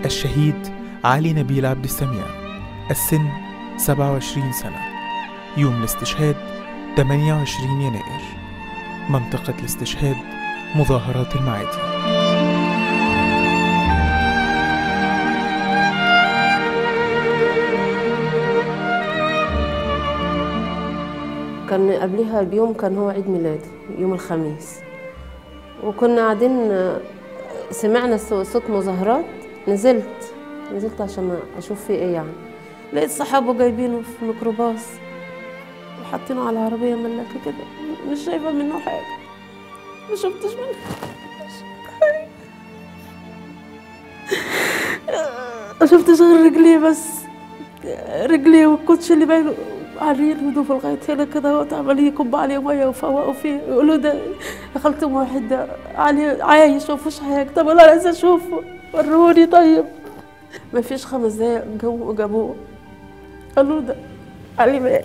الشهيد علي نبيل عبد السميع، السن 27 سنة، يوم الاستشهاد 28 يناير، منطقة الاستشهاد مظاهرات المعادي. كان قبلها بيوم كان هو عيد ميلادي يوم الخميس، وكنا قاعدين سمعنا صوت مظاهرات. نزلت عشان اشوف فيه ايه يعني. لقيت صحابه جايبينه في ميكروباص وحاطينه على عربيه ملاكه كده، مش شايفه منه حاجه، ما شفتش منه حاجه، ما شفتش غير رجليه بس، رجليه والكوتش اللي باين عارين هدوء لغايه هنا كده، هو عمال يكب عليه ميه وفوقوا فيه، يقولوا ده يا خالتي واحد ده علي عايش ومفيش حاجه. طب انا عايزه اشوفه، وروني. طيب ما فيش 5 دقايق جابوه، قالوا ده علي مات.